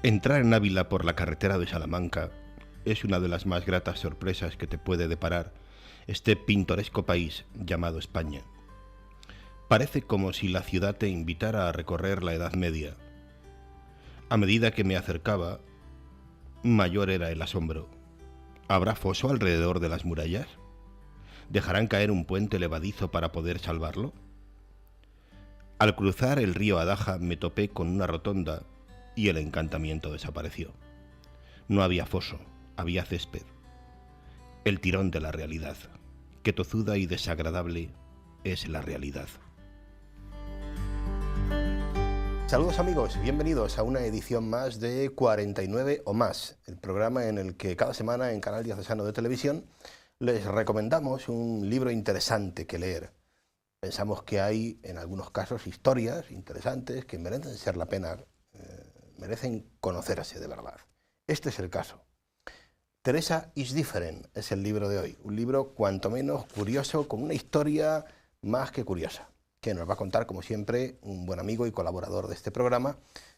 Entrar en Ávila por la carretera de Salamanca es una de las más gratas sorpresas que te puede deparar este pintoresco país llamado España. Parece como si la ciudad te invitara a recorrer la Edad Media. A medida que me acercaba, mayor era el asombro. ¿Habrá foso alrededor de las murallas? ¿Dejarán caer un puente levadizo para poder salvarlo? Al cruzar el río Adaja me topé con una rotonda y el encantamiento desapareció. No había foso, había césped. El tirón de la realidad, que tozuda y desagradable es la realidad. Saludos amigos, bienvenidos a una edición más de 49 o más, el programa en el que cada semana en Canal Diocesano de Televisión les recomendamos un libro interesante que leer. Pensamos que hay en algunos casos historias interesantes que merecen ser la pena, merecen conocerse de verdad. Este es el caso. Teresa is Different es el libro de hoy, un libro cuanto menos curioso, con una historia más que curiosa, que nos va a contar, como siempre, un buen amigo y colaborador de este programa,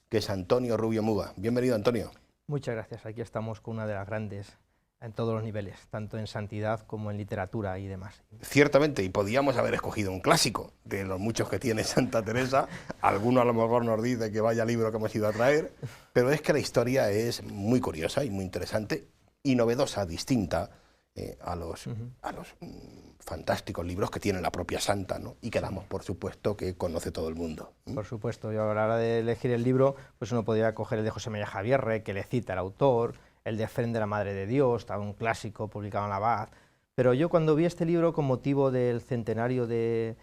que es Antonio Rubio Muga. Bienvenido, Antonio. Muchas gracias. Aquí estamos con una de las grandes en todos los niveles, tanto en santidad como en literatura y demás. Ciertamente, y podíamos haber escogido un clásico de los muchos que tiene Santa Teresa. Alguno a lo mejor nos dice que vaya libro que hemos ido a traer, pero es que la historia es muy curiosa y muy interesante y novedosa, distinta a los fantásticos libros que tiene la propia Santa, ¿no? Y que damos por supuesto que conoce todo el mundo. Por supuesto, yo a la hora de elegir el libro, pues uno podría coger el de José María Javierre, que le cita al autor, el de Fren de la Madre de Dios, un clásico publicado en la Abad, pero yo cuando vi este libro con motivo del centenario de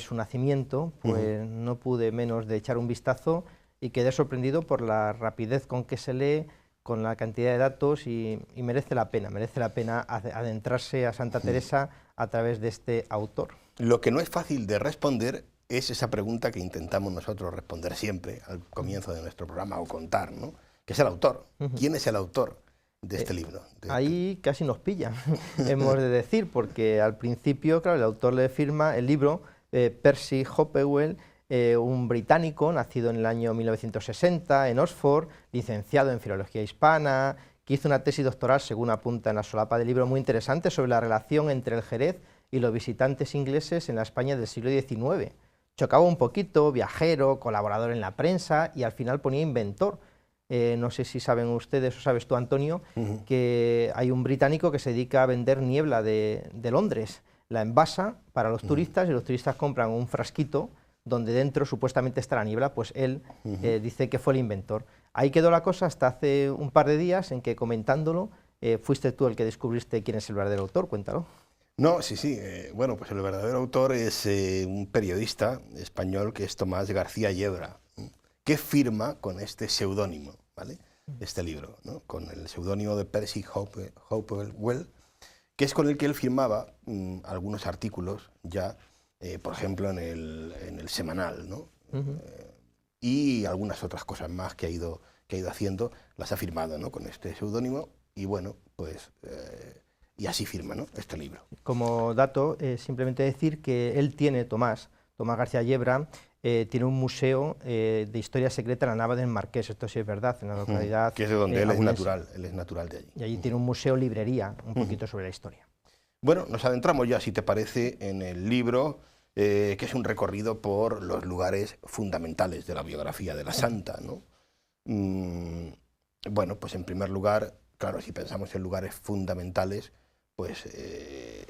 su nacimiento, pues no pude menos de echar un vistazo y quedé sorprendido por la rapidez con que se lee, con la cantidad de datos y merece la pena adentrarse a Santa Teresa a través de este autor. Lo que no es fácil de responder es esa pregunta que intentamos nosotros responder siempre al comienzo de nuestro programa o contar, ¿no? ¿Qué es el autor? ¿Quién es el autor de este libro? Ahí casi nos pillan, hemos de decir, porque al principio, claro, el autor le firma el libro Percy Hopewell, un británico nacido en el año 1960 en Oxford, licenciado en Filología Hispana, que hizo una tesis doctoral, según apunta en la solapa del libro, muy interesante sobre la relación entre el Jerez y los visitantes ingleses en la España del siglo XIX. Chocaba un poquito, viajero, colaborador en la prensa y al final ponía inventor. No sé si saben ustedes o sabes tú, Antonio, que hay un británico que se dedica a vender niebla de Londres. La envasa para los turistas y los turistas compran un frasquito donde dentro supuestamente está la niebla, pues él dice que fue el inventor. Ahí quedó la cosa hasta hace un par de días en que comentándolo, fuiste tú el que descubriste quién es el verdadero autor, cuéntalo. No, sí, bueno, pues el verdadero autor es un periodista español que es Tomás García Yebra, que firma con este seudónimo, ¿vale? Este libro, ¿no? Con el seudónimo de Percy Hopewell, que es con el que él firmaba algunos artículos ya, por ejemplo, en el Semanal, ¿no? Y algunas otras cosas más que ha ido haciendo, las ha firmado, ¿no? Con este seudónimo, y bueno, pues y así firma, ¿no? Este libro. Como dato, simplemente decir que él tiene, Tomás García Yebra, tiene un museo de historia secreta en la Nava del Marqués, esto sí es verdad, en la localidad... Que es de donde él es natural de allí. Y allí tiene un museo librería, un poquito sobre la historia. Bueno, nos adentramos ya, si te parece, en el libro, que es un recorrido por los lugares fundamentales de la biografía de la Santa, ¿no? Bueno, pues en primer lugar, claro, si pensamos en lugares fundamentales, pues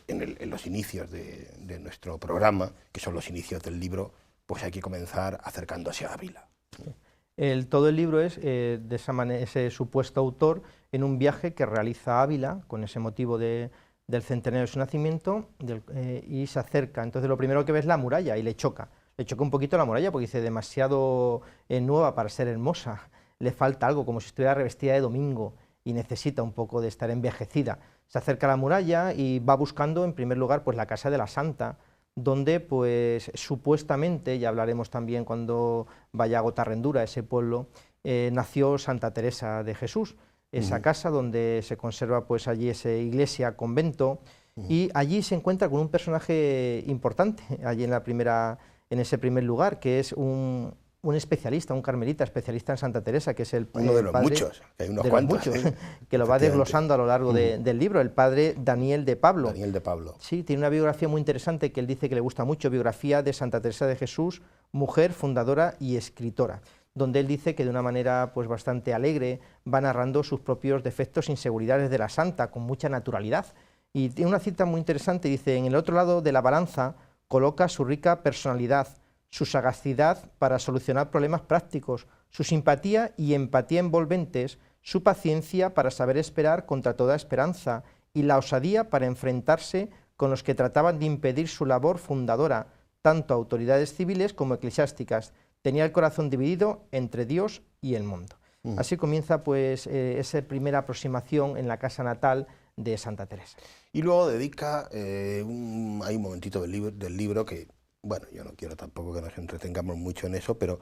en los inicios de nuestro programa, que son los inicios del libro, pues hay que comenzar acercándose a Ávila. Todo el libro es de esa manera, ese supuesto autor en un viaje que realiza a Ávila con ese motivo del centenario de su nacimiento y se acerca. Entonces lo primero que ve es la muralla y le choca un poquito la muralla porque dice demasiado nueva para ser hermosa, le falta algo, como si estuviera revestida de domingo y necesita un poco de estar envejecida. Se acerca a la muralla y va buscando en primer lugar pues la casa de la Santa, donde pues supuestamente, ya hablaremos también cuando vaya a Gotarrendura, ese pueblo, nació Santa Teresa de Jesús, esa casa donde se conserva pues allí esa iglesia, convento, y allí se encuentra con un personaje importante, allí en ese primer lugar, que es un un especialista, un carmelita especialista en Santa Teresa, que es uno de los padre, muchos, que hay unos de cuantos, los muchos, que lo va desglosando a lo largo del libro, el padre Daniel de Pablo. Daniel de Pablo. Sí, tiene una biografía muy interesante que él dice que le gusta mucho, biografía de Santa Teresa de Jesús, mujer, fundadora y escritora, donde él dice que de una manera pues bastante alegre va narrando sus propios defectos e inseguridades de la santa, con mucha naturalidad. Y tiene una cita muy interesante, dice: en el otro lado de la balanza coloca su rica personalidad, su sagacidad para solucionar problemas prácticos, su simpatía y empatía envolventes, su paciencia para saber esperar contra toda esperanza y la osadía para enfrentarse con los que trataban de impedir su labor fundadora, tanto autoridades civiles como eclesiásticas. Tenía el corazón dividido entre Dios y el mundo. Así comienza pues esa primera aproximación en la casa natal de Santa Teresa. Y luego dedica, hay un momentito del libro que, bueno, yo no quiero tampoco que nos entretengamos mucho en eso, pero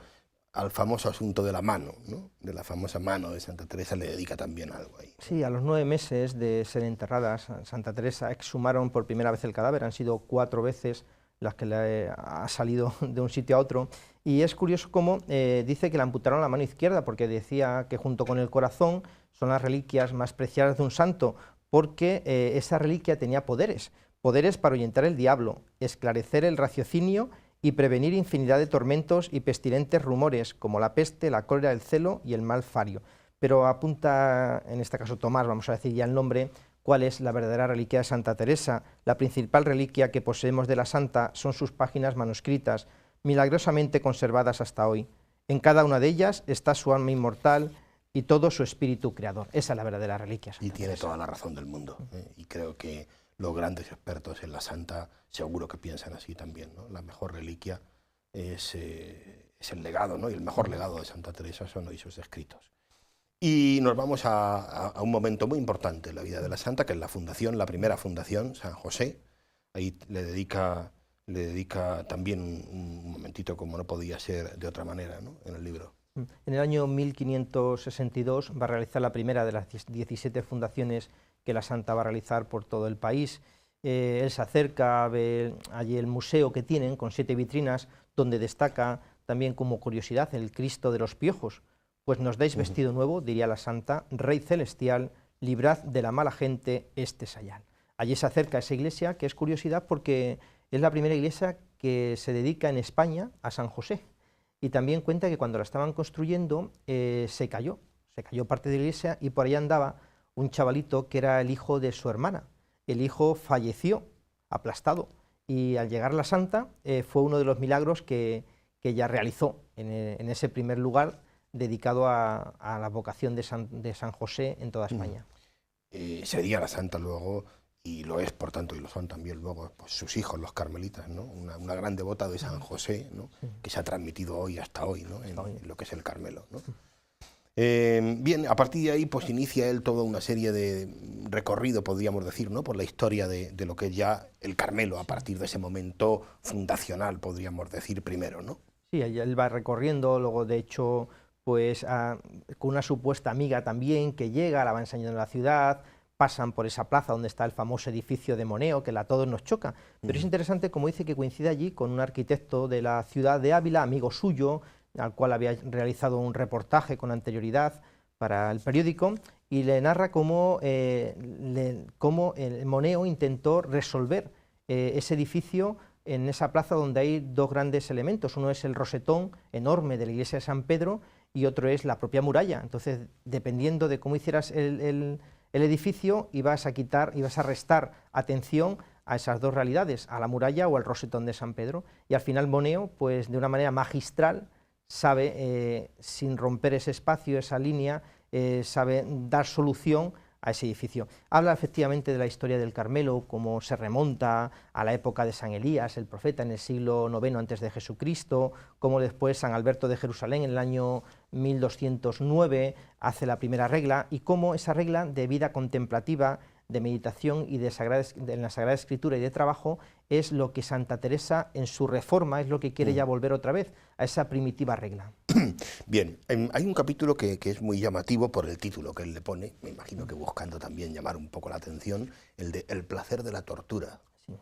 al famoso asunto de la mano, ¿no? De la famosa mano de Santa Teresa le dedica también algo ahí. Sí, a los 9 meses de ser enterrada Santa Teresa exhumaron por primera vez el cadáver, han sido 4 veces las que le ha salido de un sitio a otro, y es curioso cómo dice que le amputaron la mano izquierda, porque decía que junto con el corazón son las reliquias más preciadas de un santo, porque esa reliquia tenía poderes para ahuyentar el diablo, esclarecer el raciocinio y prevenir infinidad de tormentos y pestilentes rumores, como la peste, la cólera, el celo y el mal fario. Pero apunta, en este caso Tomás, vamos a decir ya el nombre, cuál es la verdadera reliquia de Santa Teresa. La principal reliquia que poseemos de la santa son sus páginas manuscritas, milagrosamente conservadas hasta hoy. En cada una de ellas está su alma inmortal y todo su espíritu creador. Esa es la verdadera reliquia. Y tiene toda la razón del mundo. Y creo que los grandes expertos en la santa seguro que piensan así también, ¿no? La mejor reliquia es el legado, ¿no? Y el mejor legado de Santa Teresa son hoy sus escritos. Y nos vamos a un momento muy importante en la vida de la santa, que es la fundación, la primera fundación, San José. Ahí le dedica también un momentito, como no podía ser de otra manera, ¿no? En el libro. En el año 1562 va a realizar la primera de las 17 fundaciones que la santa va a realizar por todo el país. Él se acerca a ver allí el museo que tienen, con 7 vitrinas, donde destaca también como curiosidad el Cristo de los Piojos. Pues nos dais vestido nuevo, diría la santa, Rey celestial, librad de la mala gente este sayal. Allí se acerca a esa iglesia, que es curiosidad porque es la primera iglesia que se dedica en España a San José. Y también cuenta que cuando la estaban construyendo se cayó parte de la iglesia y por ahí andaba un chavalito que era el hijo de su hermana. El hijo falleció aplastado y al llegar la santa fue uno de los milagros que ella realizó en ese primer lugar dedicado a la vocación de San José en toda España. Sería la santa luego, y lo es por tanto, y lo son también luego pues, sus hijos, los carmelitas, ¿no? Una gran devota de San José, ¿no? Que se ha transmitido hoy hasta hoy, ¿no? En lo que es el Carmelo, ¿no? Bien, a partir de ahí pues inicia él toda una serie de recorrido, podríamos decir, ¿no? Por la historia de lo que es ya el Carmelo, a partir de ese momento fundacional, podríamos decir primero, ¿no? Sí, él va recorriendo, luego de hecho pues con una supuesta amiga también que llega, la va enseñando en la ciudad, pasan por esa plaza donde está el famoso edificio de Moneo, que a todos nos choca, pero es interesante como dice que coincide allí con un arquitecto de la ciudad de Ávila, amigo suyo, al cual había realizado un reportaje con anterioridad para el periódico, y le narra cómo el Moneo intentó resolver ese edificio en esa plaza donde hay 2 grandes elementos, uno es el rosetón enorme de la iglesia de San Pedro y otro es la propia muralla. Entonces, dependiendo de cómo hicieras el edificio, ibas a restar atención a esas 2 realidades, a la muralla o al rosetón de San Pedro, y al final Moneo, pues de una manera magistral, sabe, sin romper ese espacio, esa línea, sabe dar solución a ese edificio. Habla efectivamente de la historia del Carmelo, cómo se remonta a la época de San Elías, el profeta, en el siglo IX antes de Jesucristo, cómo después San Alberto de Jerusalén en el año 1209 hace la primera regla, y cómo esa regla de vida contemplativa, de meditación y en la Sagrada Escritura y de trabajo es lo que Santa Teresa en su reforma es lo que quiere ya volver otra vez a esa primitiva regla. Bien, hay un capítulo que es muy llamativo por el título que él le pone, me imagino que buscando también llamar un poco la atención, el de El placer de la tortura. Sí.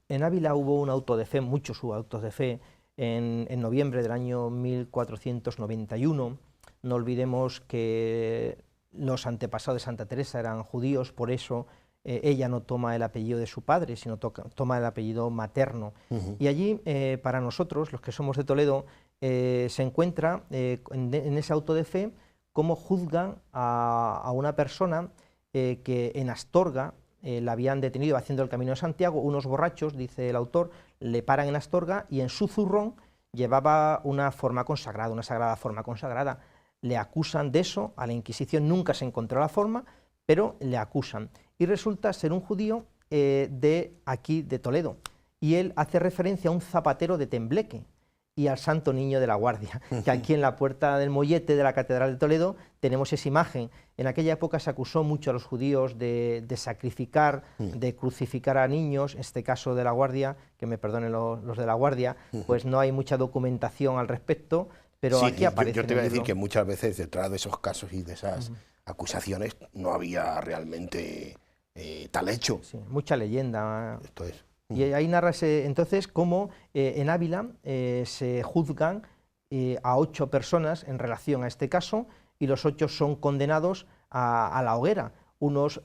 En Ávila hubo un auto de fe, muchos hubo autos de fe, en noviembre del año 1491. No olvidemos que los antepasados de Santa Teresa eran judíos, por eso ella no toma el apellido de su padre, sino toma el apellido materno. Y allí, para nosotros, los que somos de Toledo, se encuentra en ese auto de fe cómo juzgan a una persona que en Astorga la habían detenido haciendo el Camino de Santiago. Unos borrachos, dice el autor, le paran en Astorga y en su zurrón llevaba una forma consagrada, una sagrada forma consagrada. Le acusan de eso, a la Inquisición nunca se encontró la forma, pero le acusan. Y resulta ser un judío de aquí, de Toledo. Y él hace referencia a un zapatero de Tembleque y al Santo Niño de la Guardia, que aquí en la puerta del mollete de la Catedral de Toledo tenemos esa imagen. En aquella época se acusó mucho a los judíos de sacrificar, de crucificar a niños, en este caso de la Guardia, que me perdonen los de la Guardia, pues no hay mucha documentación al respecto, pero sí, aquí aparece. Yo te voy a decir que muchas veces detrás de esos casos y de esas acusaciones no había realmente tal hecho. Sí, mucha leyenda. Esto es. Y ahí narra entonces cómo en Ávila se juzgan a 8 personas en relación a este caso, y los 8 son condenados a la hoguera. Unos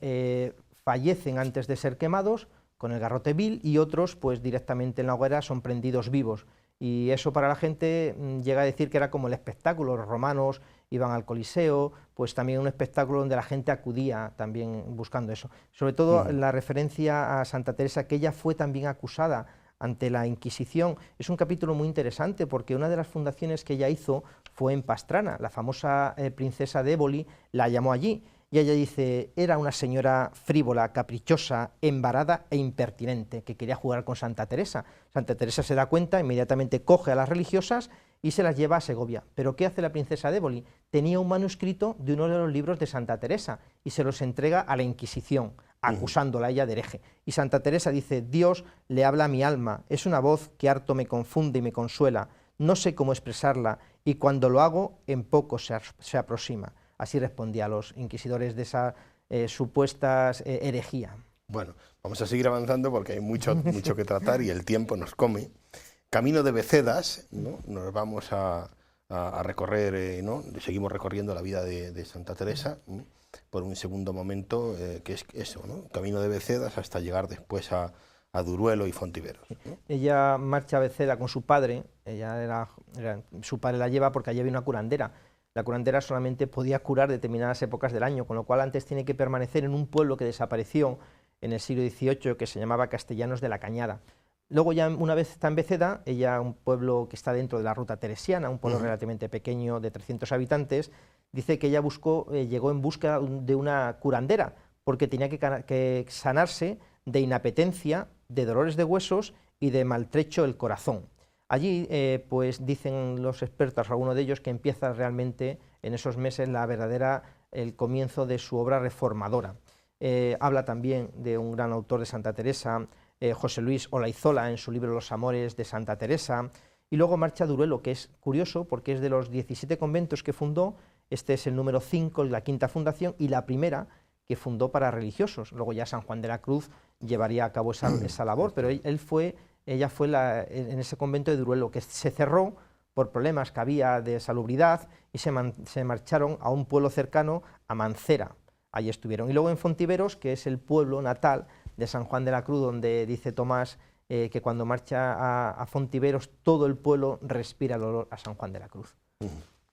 fallecen antes de ser quemados con el garrote vil, y otros pues directamente en la hoguera son prendidos vivos. Y eso para la gente llega a decir que era como el espectáculo. Los romanos iban al Coliseo, pues también un espectáculo donde la gente acudía también buscando eso. Sobre todo la referencia a Santa Teresa, que ella fue también acusada ante la Inquisición. Es un capítulo muy interesante porque una de las fundaciones que ella hizo fue en Pastrana. La famosa princesa de Éboli la llamó allí. Y ella dice, era una señora frívola, caprichosa, embarada e impertinente, que quería jugar con Santa Teresa. Santa Teresa se da cuenta, inmediatamente coge a las religiosas y se las lleva a Segovia. ¿Pero qué hace la princesa de Éboli? Tenía un manuscrito de uno de los libros de Santa Teresa y se los entrega a la Inquisición, acusándola a ella de hereje. Y Santa Teresa dice, Dios le habla a mi alma, es una voz que harto me confunde y me consuela, no sé cómo expresarla, y cuando lo hago, en poco se aproxima. Así respondía a los inquisidores de esa supuestas herejía. Bueno, vamos a seguir avanzando porque hay mucho que tratar y el tiempo nos come. Camino de Becedas, ¿no? Nos vamos a recorrer, ¿no? Seguimos recorriendo la vida de Santa Teresa, ¿no? Por un segundo momento, que es eso, ¿no? Camino de Becedas hasta llegar después a Duruelo y Fontiveros, ¿no? Ella marcha a Beceda con su padre, su padre la lleva porque allí había una curandera. La curandera solamente podía curar determinadas épocas del año, con lo cual antes tiene que permanecer en un pueblo que desapareció en el siglo XVIII, que se llamaba Castellanos de la Cañada. Luego ya una vez está en Beceda, ella, un pueblo que está dentro de la ruta teresiana, un pueblo relativamente pequeño de 300 habitantes, dice que ella llegó en busca de una curandera, porque tenía que sanarse de inapetencia, de dolores de huesos y de maltrecho del corazón. Allí, pues dicen los expertos, algunos de ellos, que empieza realmente en esos meses el comienzo de su obra reformadora. Habla también de un gran autor de Santa Teresa, José Luis Olaizola, en su libro Los amores de Santa Teresa, y luego marcha a Duruelo, que es curioso porque es de los 17 conventos que fundó, este es el número 5, la quinta fundación, y la primera que fundó para religiosos. Luego ya San Juan de la Cruz llevaría a cabo esa labor, pero ella fue en ese convento de Duruelo, que se cerró por problemas que había de salubridad, y se marcharon a un pueblo cercano, a Mancera. Allí estuvieron. Y luego en Fontiveros, que es el pueblo natal de San Juan de la Cruz, donde dice Tomás que cuando marcha a Fontiveros todo el pueblo respira el olor a San Juan de la Cruz.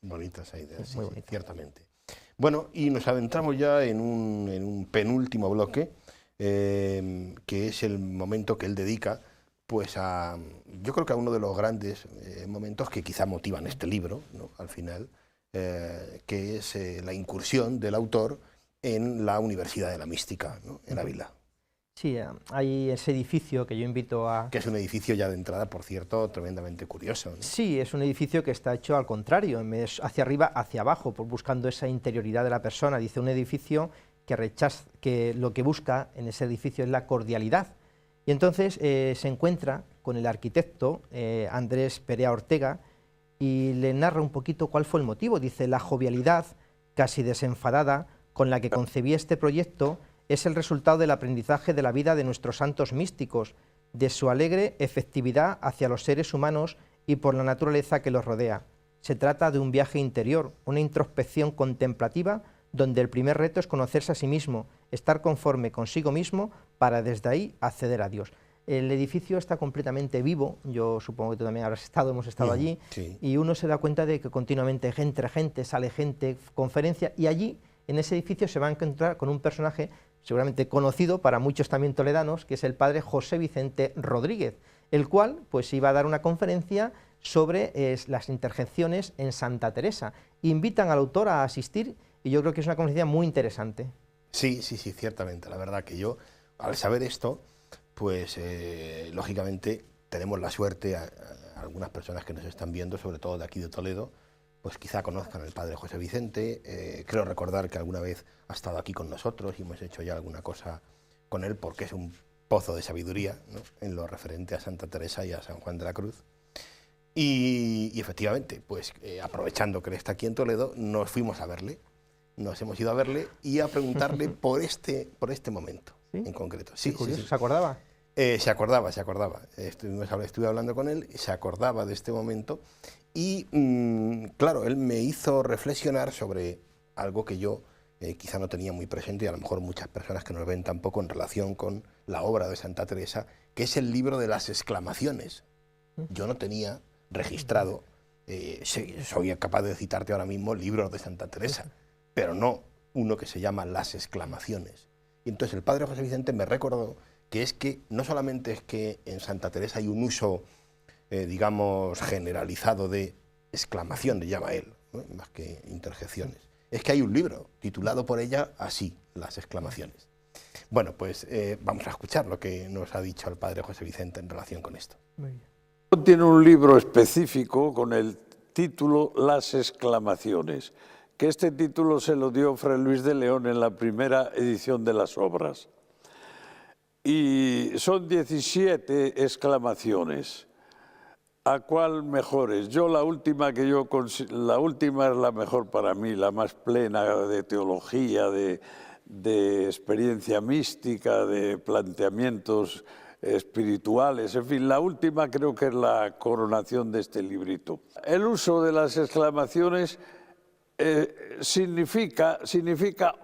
Bonita esa idea, sí, ciertamente. Bueno, y nos adentramos ya en un penúltimo bloque, que es el momento que él dedica pues yo creo que a uno de los grandes momentos que quizá motivan este libro, ¿no? Al final, que es la incursión del autor en la Universidad de la Mística, ¿no? En Ávila. Sí, hay ese edificio que yo invito a... Que es un edificio ya de entrada, por cierto, tremendamente curioso, ¿no? Sí, es un edificio que está hecho al contrario, hacia arriba, hacia abajo, buscando esa interioridad de la persona. Dice un edificio que lo que busca en ese edificio es la cordialidad. Y entonces se encuentra con el arquitecto Andrés Perea Ortega y le narra un poquito cuál fue el motivo. Dice, la jovialidad, casi desenfadada, con la que concebí este proyecto es el resultado del aprendizaje de la vida de nuestros santos místicos, de su alegre efectividad hacia los seres humanos y por la naturaleza que los rodea. Se trata de un viaje interior, una introspección contemplativa, donde el primer reto es conocerse a sí mismo, estar conforme consigo mismo para desde ahí acceder a Dios. El edificio está completamente vivo, yo supongo que tú también habrás estado, hemos estado allí, sí. y uno se da cuenta de que continuamente entre gente, sale gente, conferencia, y allí, en ese edificio, se va a encontrar con un personaje seguramente conocido para muchos también toledanos, que es el padre José Vicente Rodríguez, el cual pues iba a dar una conferencia sobre las interjecciones en Santa Teresa. Invitan al autor a asistir y yo creo que es una conferencia muy interesante. Sí, ciertamente. La verdad que yo, al saber esto, pues lógicamente tenemos la suerte, a algunas personas que nos están viendo, sobre todo de aquí de Toledo, pues quizá conozcan al padre José Vicente. Creo recordar que alguna vez ha estado aquí con nosotros y hemos hecho ya alguna cosa con él, porque es un pozo de sabiduría, ¿no?, en lo referente a Santa Teresa y a San Juan de la Cruz. Y efectivamente, pues aprovechando que él está aquí en Toledo, nos fuimos a verle. Nos hemos ido a verle y a preguntarle por este momento, ¿sí?, en concreto. Sí, curioso. sí. ¿Se acordaba? Se acordaba. Estuve hablando con él, se acordaba de este momento y, claro, él me hizo reflexionar sobre algo que yo quizá no tenía muy presente, y a lo mejor muchas personas que nos ven tampoco, en relación con la obra de Santa Teresa, que es el libro de las exclamaciones. Yo no tenía registrado, soy capaz de citarte ahora mismo libros de Santa Teresa, pero no uno que se llama Las exclamaciones. Y entonces el padre José Vicente me recordó que es que no solamente es que en Santa Teresa hay un uso, digamos, generalizado de exclamación, le llama él, ¿no?, más que interjecciones. Es que hay un libro titulado por ella así, Las exclamaciones. Bueno, pues vamos a escuchar lo que nos ha dicho el padre José Vicente en relación con esto. Muy bien. Tiene un libro específico con el título Las exclamaciones, que este título se lo dio Fray Luis de León en la primera edición de las obras. Y son 17 exclamaciones. ¿A cuál mejores? Yo la última es la mejor para mí, la más plena de teología, de experiencia mística, de planteamientos espirituales, en fin, la última creo que es la coronación de este librito. El uso de las exclamaciones significa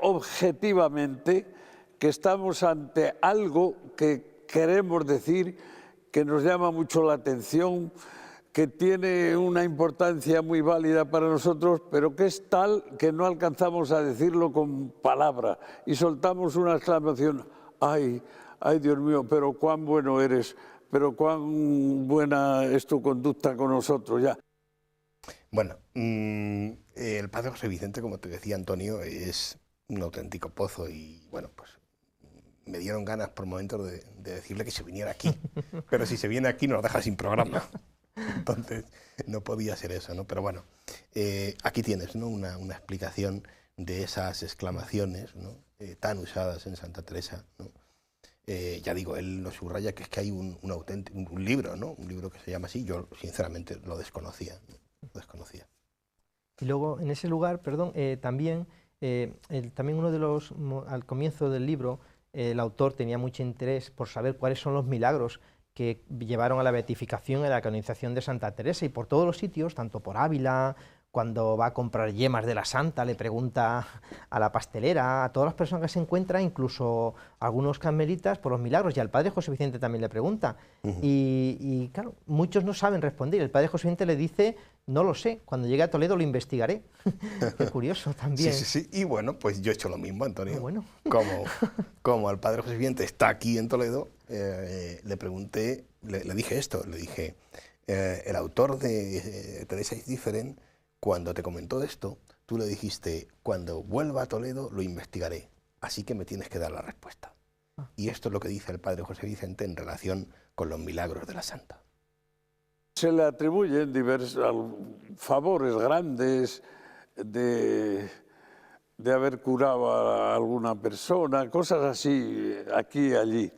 objetivamente que estamos ante algo que queremos decir, que nos llama mucho la atención, que tiene una importancia muy válida para nosotros, pero que es tal que no alcanzamos a decirlo con palabra y soltamos una exclamación: ¡ay, ay, Dios mío, pero cuán bueno eres, pero cuán buena es tu conducta con nosotros! Ya. Bueno, el padre José Vicente, como te decía Antonio, es un auténtico pozo y, bueno, pues me dieron ganas por momentos de decirle que se viniera aquí, pero si se viene aquí nos deja sin programa, entonces no podía ser eso, ¿no? Pero bueno, aquí tienes, ¿no?, una explicación de esas exclamaciones, ¿no?, tan usadas en Santa Teresa, ¿no? Ya digo, él nos subraya que es que hay un libro, ¿no?, un libro que se llama así. Yo sinceramente lo desconocía, ¿no? Lo desconocía. Y luego en ese lugar, perdón, también uno de los, al comienzo del libro, el autor tenía mucho interés por saber cuáles son los milagros que llevaron a la beatificación y a la canonización de Santa Teresa, y por todos los sitios, tanto por Ávila, cuando va a comprar yemas de la santa, le pregunta a la pastelera, a todas las personas que se encuentran, incluso a algunos carmelitas, por los milagros, y al padre José Vicente también le pregunta. Y claro, muchos no saben responder. El padre José Vicente le dice: no lo sé, cuando llegue a Toledo lo investigaré. Qué curioso también. Sí. Y bueno, pues yo he hecho lo mismo, Antonio. Bueno. Como al padre José Vicente está aquí en Toledo, le pregunté, le dije esto, le dije, el autor de Teresa is Different, cuando te comentó esto, tú le dijiste: cuando vuelva a Toledo lo investigaré, así que me tienes que dar la respuesta. Y esto es lo que dice el padre José Vicente en relación con los milagros de la santa. Se le atribuyen diversos favores grandes de haber curado a alguna persona, cosas así, aquí y allí.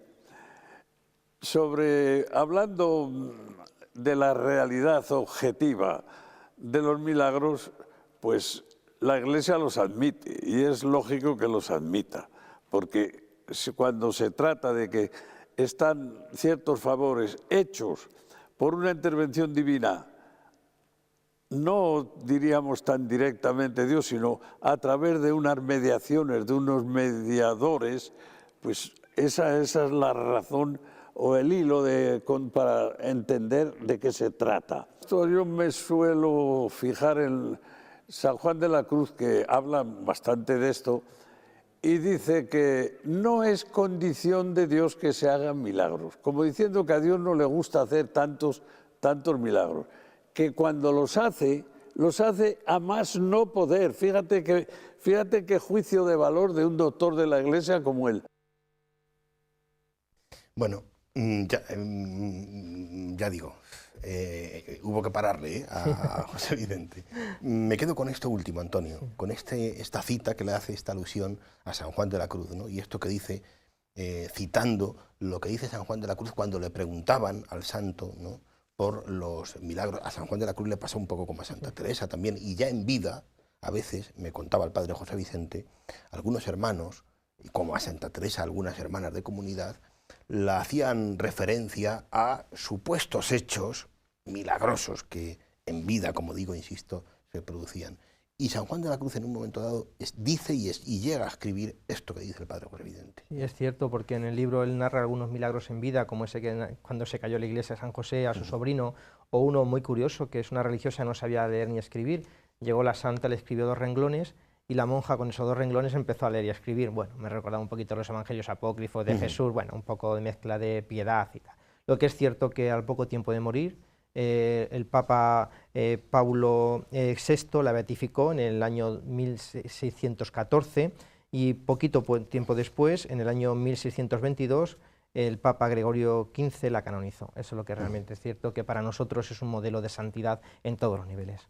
Hablando de la realidad objetiva de los milagros, pues la Iglesia los admite, y es lógico que los admita, porque cuando se trata de que están ciertos favores hechos por una intervención divina no diríamos tan directamente Dios, sino a través de unas mediaciones, de unos mediadores, pues esa es la razón o el hilo para entender de qué se trata. Yo me suelo fijar en San Juan de la Cruz, que habla bastante de esto, y dice que no es condición de Dios que se hagan milagros, como diciendo que a Dios no le gusta hacer tantos milagros, que cuando los hace a más no poder. Fíjate qué juicio de valor de un doctor de la Iglesia como él. Bueno, ya digo, hubo que pararle a José Vicente. Me quedo con esto último, Antonio, con esta cita que le hace esta alusión a San Juan de la Cruz, ¿no? Y esto que dice, citando lo que dice San Juan de la Cruz cuando le preguntaban al santo, ¿no?, por los milagros. A San Juan de la Cruz le pasó un poco como a Santa Teresa también, y ya en vida, a veces, me contaba el padre José Vicente, algunos hermanos, y como a Santa Teresa algunas hermanas de comunidad, la hacían referencia a supuestos hechos milagrosos que en vida, como digo, insisto, se producían. Y San Juan de la Cruz en un momento dado dice y llega a escribir esto que dice el padre José Vicente. Y es cierto, porque en el libro él narra algunos milagros en vida, como ese que cuando se cayó la iglesia de San José a su sobrino, o uno muy curioso, que es una religiosa, no sabía leer ni escribir, llegó la santa, le escribió 2 renglones, y la monja con esos 2 renglones empezó a leer y a escribir. Bueno, me recordaba un poquito los evangelios apócrifos de Jesús, bueno, un poco de mezcla de piedad y tal. Lo que es cierto que al poco tiempo de morir, el Papa Paulo VI la beatificó en el año 1614, y poquito tiempo después, en el año 1622, el Papa Gregorio XV la canonizó. Eso es lo que realmente es cierto, que para nosotros es un modelo de santidad en todos los niveles.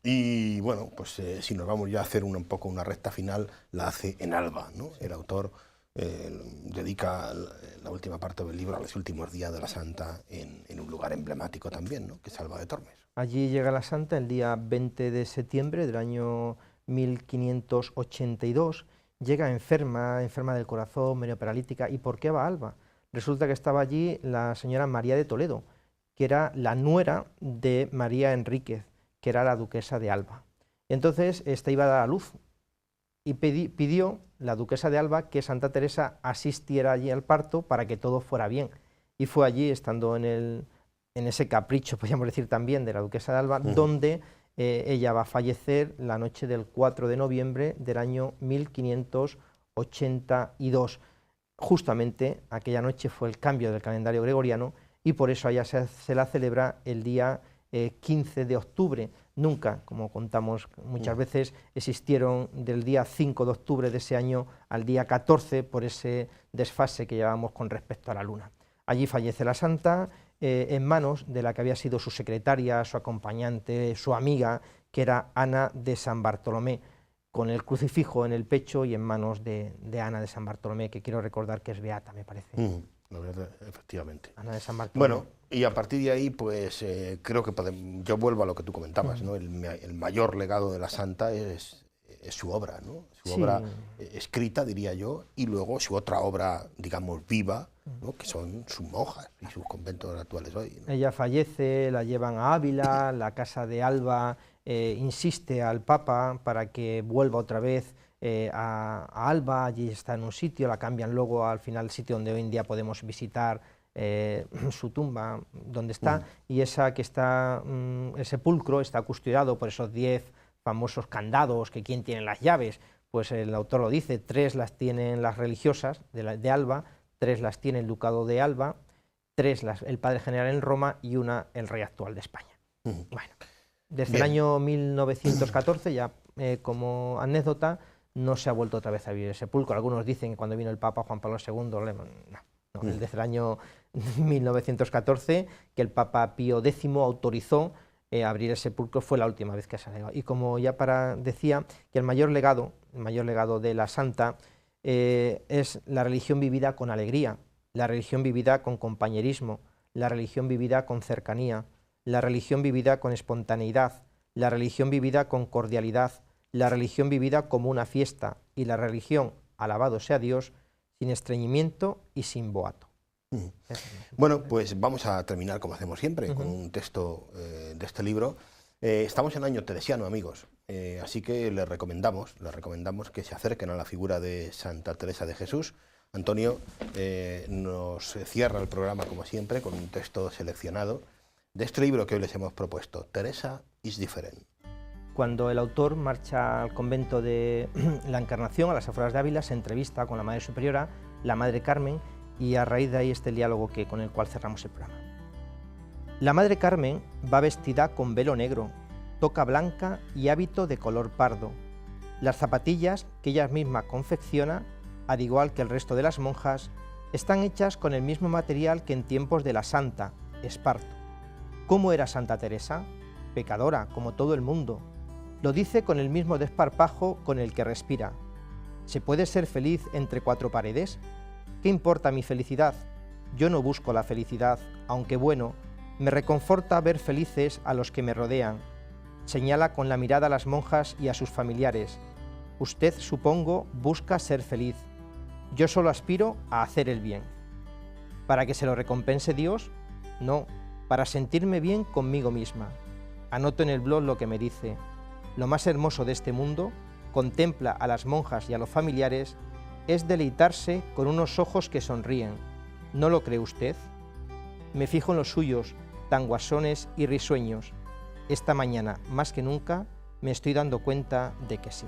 Y bueno, pues si nos vamos ya a hacer un poco una recta final, la hace en Alba, ¿no? El autor dedica la última parte del libro a los últimos días de la santa en un lugar emblemático también, ¿no?, que es Alba de Tormes. Allí llega la santa el día 20 de septiembre del año 1582, llega enferma del corazón, medio paralítica. ¿Y por qué va a Alba? Resulta que estaba allí la señora María de Toledo, que era la nuera de María Enríquez, que era la duquesa de Alba. Entonces, esta iba a dar a luz, y pidió la duquesa de Alba que Santa Teresa asistiera allí al parto para que todo fuera bien. Y fue allí, estando en ese capricho, podríamos decir también, de la duquesa de Alba, donde ella va a fallecer la noche del 4 de noviembre del año 1582. Justamente aquella noche fue el cambio del calendario gregoriano, y por eso allá se la celebra el día 15 de octubre. Nunca, como contamos muchas veces, existieron del día 5 de octubre de ese año al día 14 por ese desfase que llevamos con respecto a la luna. Allí fallece la santa en manos de la que había sido su secretaria, su acompañante, su amiga, que era Ana de San Bartolomé, con el crucifijo en el pecho y en manos de Ana de San Bartolomé, que quiero recordar que es beata, me parece. La verdad, efectivamente. Ana de San Bartolomé. Bueno, y a partir de ahí, pues creo que yo vuelvo a lo que tú comentabas, ¿no? El mayor legado de la santa es su obra, ¿no? Su obra escrita, diría yo, y luego su otra obra, digamos, viva, ¿no?, que son sus monjas y sus conventos actuales hoy, ¿no? Ella fallece, la llevan a Ávila, la casa de Alba insiste al Papa para que vuelva otra vez a Alba. Allí está en un sitio, la cambian luego al final, el sitio donde hoy en día podemos visitar su tumba, donde está, y esa que está, el sepulcro está custodiado por esos 10 famosos candados, que quién tiene las llaves. Pues el autor lo dice, 3 las tienen las religiosas de Alba, 3 las tiene el ducado de Alba, 3 el padre general en Roma y 1 el rey actual de España. Bueno, desde el año 1914, ya como anécdota, no se ha vuelto otra vez a abrir el sepulcro. Algunos dicen que cuando vino el Papa Juan Pablo II, no, desde el año 1914, que el Papa Pío X autorizó abrir el sepulcro, fue la última vez que se ha negado. Y como ya decía, que el mayor legado de la santa es la religión vivida con alegría, la religión vivida con compañerismo, la religión vivida con cercanía, la religión vivida con espontaneidad, la religión vivida con cordialidad, la religión vivida como una fiesta, y la religión, alabado sea Dios, sin estreñimiento y sin boato. Bueno, pues vamos a terminar, como hacemos siempre, con un texto de este libro, Estamos en año teresiano, amigos, así que les recomendamos que se acerquen a la figura de Santa Teresa de Jesús. Antonio nos cierra el programa, como siempre, con un texto seleccionado de este libro que hoy les hemos propuesto, Teresa is Different. Cuando el autor marcha al convento de la Encarnación, a las afueras de Ávila, se entrevista con la Madre Superiora, la Madre Carmen, y a raíz de ahí este diálogo con el cual cerramos el programa. La Madre Carmen va vestida con velo negro, toca blanca y hábito de color pardo. Las zapatillas que ella misma confecciona, al igual que el resto de las monjas, están hechas con el mismo material que en tiempos de la Santa, Esparto. ¿Cómo era Santa Teresa? Pecadora, como todo el mundo. Lo dice con el mismo desparpajo con el que respira. ¿Se puede ser feliz entre cuatro paredes? ¿Qué importa mi felicidad? Yo no busco la felicidad, aunque bueno, me reconforta ver felices a los que me rodean. Señala con la mirada a las monjas y a sus familiares. Usted, supongo, busca ser feliz. Yo solo aspiro a hacer el bien. ¿Para que se lo recompense Dios? No, para sentirme bien conmigo misma. Anoto en el blog lo que me dice. Lo más hermoso de este mundo, contempla a las monjas y a los familiares, es deleitarse con unos ojos que sonríen. ¿No lo cree usted? Me fijo en los suyos, tan guasones y risueños. Esta mañana, más que nunca, me estoy dando cuenta de que sí.